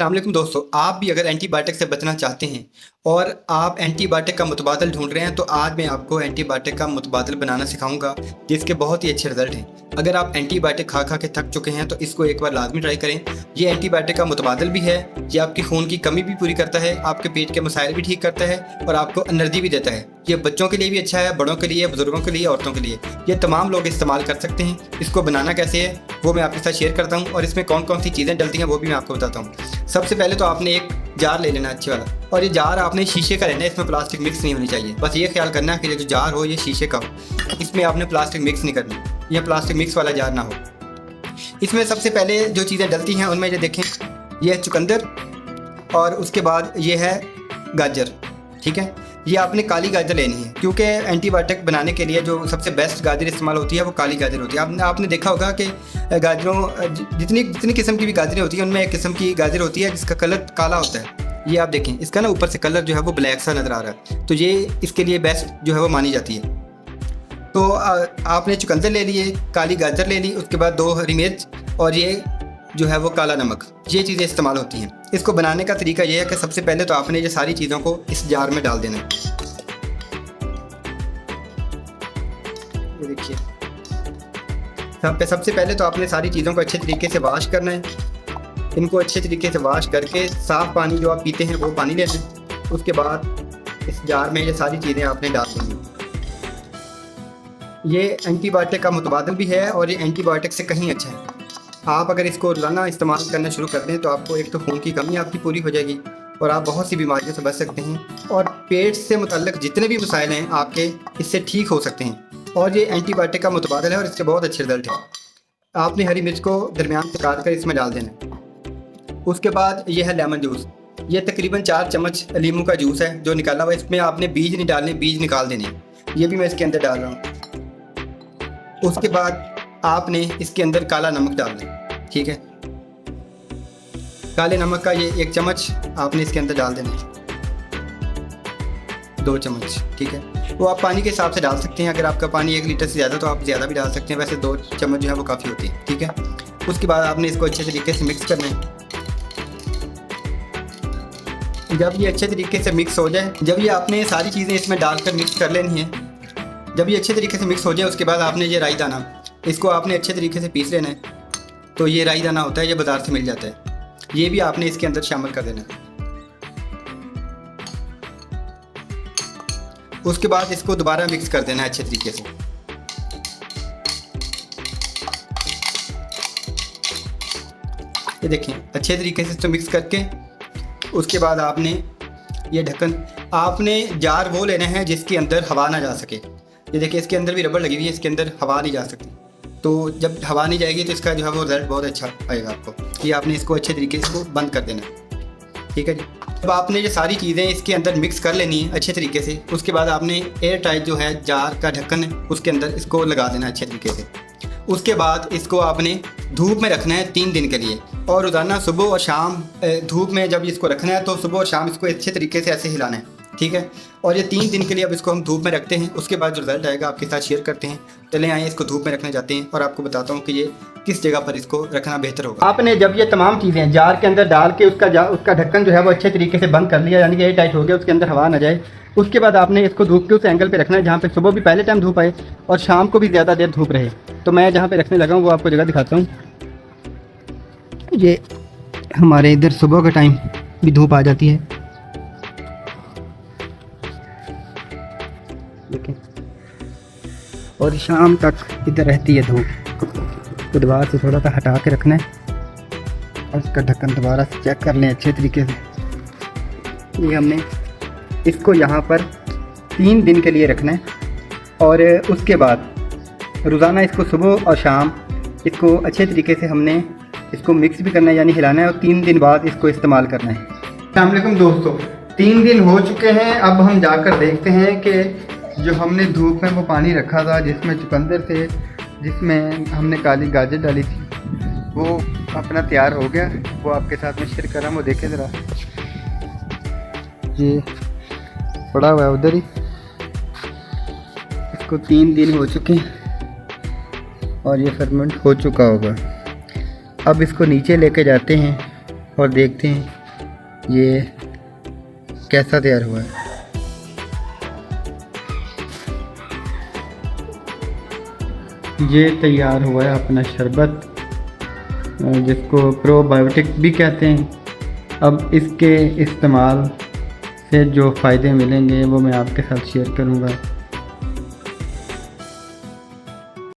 अस्सलाम वालेकुम दोस्तों, आप भी अगर एंटीबायोटिक से बचना चाहते हैं और आप एंटीबायोटिक का मुतबादल ढूंढ रहे हैं तो आज मैं आपको एंटीबायोटिक का मुतबादल बनाना सिखाऊंगा जिसके बहुत ही अच्छे रिजल्ट हैं। अगर आप एंटीबायोटिक खा खा के थक चुके हैं तो इसको एक बार लाजमी ट्राई करें। ये एंटीबायोटिक का मुतबादल भी है, ये आपकी खून की कमी भी पूरी करता है, आपके पेट के मसाइल भी ठीक करता है और आपको एनर्जी भी देता है। ये बच्चों के लिए भी अच्छा है, बड़ों के लिए, बुजुर्गों के लिए, औरतों के लिए, ये तमाम लोग इस्तेमाल कर सकते हैं। इसको बनाना कैसे है वो मैं आपके साथ शेयर करता हूँ और इसमें कौन कौन सी चीज़ें डलती हैं वो भी मैं आपको बताता हूँ। सबसे पहले तो आपने एक जार ले लेना अच्छे वाला, और ये जार आपने शीशे का लेना है, इसमें प्लास्टिक मिक्स नहीं होनी चाहिए। बस ये ख्याल करना है कि जो जार हो ये शीशे का हो, इसमें आपने प्लास्टिक मिक्स नहीं करनी, यह प्लास्टिक मिक्स वाला जार ना हो। इसमें सबसे पहले जो चीज़ें डलती हैं उनमें ये देखें, ये है चुकंदर और उसके बाद ये है गाजर। ठीक है, ये आपने काली गाजर लेनी है क्योंकि एंटीबायोटिक बनाने के लिए जो सबसे बेस्ट गाजर इस्तेमाल होती है वो काली गाजर होती है। आपने देखा होगा कि गाजरों जितनी किस्म की भी गाजरें होती हैं उनमें एक किस्म की गाजर होती है जिसका कलर काला होता है। ये आप देखें, इसका ना ऊपर से कलर जो है वो ब्लैक सा नज़र आ रहा है, तो ये इसके लिए बेस्ट जो है वो मानी जाती है। तो आपने चुकंदर ले लिए, काली गाजर ले ली, उसके बाद 2 हरी मिर्च और ये जो है वो काला नमक, ये चीज़ें इस्तेमाल होती हैं। इसको बनाने का तरीका ये है कि सबसे पहले तो आपने ये सारी चीज़ों को इस जार में डाल देना है। ये देखिए, सबसे पहले तो आपने सारी चीज़ों को अच्छे तरीके से वॉश करना है। इनको अच्छे तरीके से वॉश करके साफ़ पानी जो आप पीते हैं वो पानी लेना है। उसके बाद इस जार में ये सारी चीज़ें आपने डाल देनी। ये एंटीबायोटिक का मुतबादल भी है और ये एंटीबायोटिक से कहीं अच्छा है। आप अगर इसको रोज़ाना इस्तेमाल करना शुरू कर दें तो आपको एक तो खून की कमी आपकी पूरी हो जाएगी और आप बहुत सी बीमारियों से बच सकते हैं और पेट से मुतल्लिक़ जितने भी मसाइल हैं आपके इससे ठीक हो सकते हैं। और ये एंटीबायोटिक का मुतबादल है और इसके बहुत अच्छे रिजल्ट हैं। आपने हरी मिर्च को दरमियान से काट कर इसमें डाल देना है। उसके बाद ये है लेमन जूस, ये तकरीबन 4 चम्मच लीमू का जूस है जो निकाला हुआ है। इसमें आपने बीज नहीं डालने, बीज निकाल देने, ये भी मैं इसके अंदर डाल रहा हूँ। उसके बाद आपने इसके अंदर काला नमक डाल देना। ठीक है, काले नमक का ये 1 चम्मच आपने इसके अंदर डाल देना, 2 चम्मच। ठीक है, वो आप पानी के हिसाब से डाल सकते हैं। अगर आपका पानी 1 लीटर से ज़्यादा तो आप ज़्यादा भी डाल सकते हैं, वैसे 2 चम्मच जो है वो काफ़ी होती है। ठीक है, उसके बाद आपने इसको अच्छे तरीके से मिक्स करना है। जब ये अच्छे तरीके से मिक्स हो जाए, जब ये आपने सारी चीज़ें इसमें डालकर मिक्स कर लेनी है, जब ये अच्छे तरीके से मिक्स हो जाए उसके बाद आपने ये राई दाना, इसको आपने अच्छे तरीके से पीस लेना है। तो ये राई दाना होता है, ये बाज़ार से मिल जाता है, ये भी आपने इसके अंदर शामिल कर देना है। उसके बाद इसको दोबारा मिक्स कर देना है अच्छे तरीके से। ये देखें, अच्छे तरीके से इसको मिक्स करके उसके बाद आपने ये ढक्कन, आपने जार वो लेना है जिसके अंदर हवा ना जा सके। ये देखिए, इसके अंदर भी रबड़ लगी हुई है, इसके अंदर हवा नहीं जा सकती। तो जब हवा नहीं जाएगी तो इसका जो है वो रिजल्ट बहुत अच्छा आएगा आपको। ये आपने इसको अच्छे तरीके से इसको बंद कर देना है। ठीक है जी, अब आपने ये सारी चीज़ें इसके अंदर मिक्स कर लेनी है अच्छे तरीके से। उसके बाद आपने एयर टाइट जो है जार का ढक्कन है उसके अंदर इसको लगा देना है अच्छे तरीके से। उसके बाद इसको आपने धूप में रखना है 3 दिन के लिए, और रोज़ाना सुबह और शाम धूप में जब इसको रखना है तो सुबह और शाम इसको अच्छे तरीके से ऐसे हिलाना है। ठीक है, और ये 3 दिन के लिए अब इसको हम धूप में रखते हैं। उसके बाद जो रिजल्ट आएगा आपके साथ शेयर करते हैं। चलें आइए इसको धूप में रखने जाते हैं और आपको बताता हूँ कि ये किस जगह पर इसको रखना बेहतर होगा। आपने जब ये तमाम चीज़ें जार के अंदर डाल के उसका ढक्कन जो है वो अच्छे तरीके से बंद कर लिया, यानी कि एयर टाइट हो गया, उसके अंदर हवा ना जाए। उसके बाद आपने इसको धूप के उस एंगल पे रखना है जहाँ पे सुबह भी पहले टाइम धूप आए और शाम को भी ज़्यादा देर धूप रहे। तो मैं जहाँ पे रखने लगा हूँ वो आपको जगह दिखाता हूँ। ये हमारे इधर सुबह का टाइम भी धूप आ जाती है, देखें, और शाम तक इधर रहती है धूप। तो दीवार से थोड़ा सा हटा के रखना है और उसका ढक्कन दोबारा से चेक कर लें अच्छे तरीके से। ये हमने इसको यहाँ पर 3 दिन के लिए रखना है और उसके बाद रोज़ाना इसको सुबह और शाम इसको अच्छे तरीके से हमने इसको मिक्स भी करना है, यानी हिलाना है, और 3 दिन बाद इसको इस्तेमाल करना है। अस्सलाम वालेकुम दोस्तों, 3 दिन हो चुके हैं। अब हम जाकर देखते हैं कि जो हमने धूप में वो पानी रखा था जिसमें चुकंदर थे, जिसमें हमने काली गाजर डाली थी, वो अपना तैयार हो गया। वो आपके साथ में शेयर कर रहा हूँ, वो देखें ज़रा। ये पड़ा हुआ है उधर ही, इसको 3 दिन हो चुके हैं और ये फर्मेंट हो चुका होगा। अब इसको नीचे लेके जाते हैं और देखते हैं ये कैसा तैयार हुआ है। ये तैयार हुआ है अपना शरबत, जिसको प्रोबायोटिक भी कहते हैं। अब इसके इस्तेमाल से जो फ़ायदे मिलेंगे वो मैं आपके साथ शेयर करूँगा।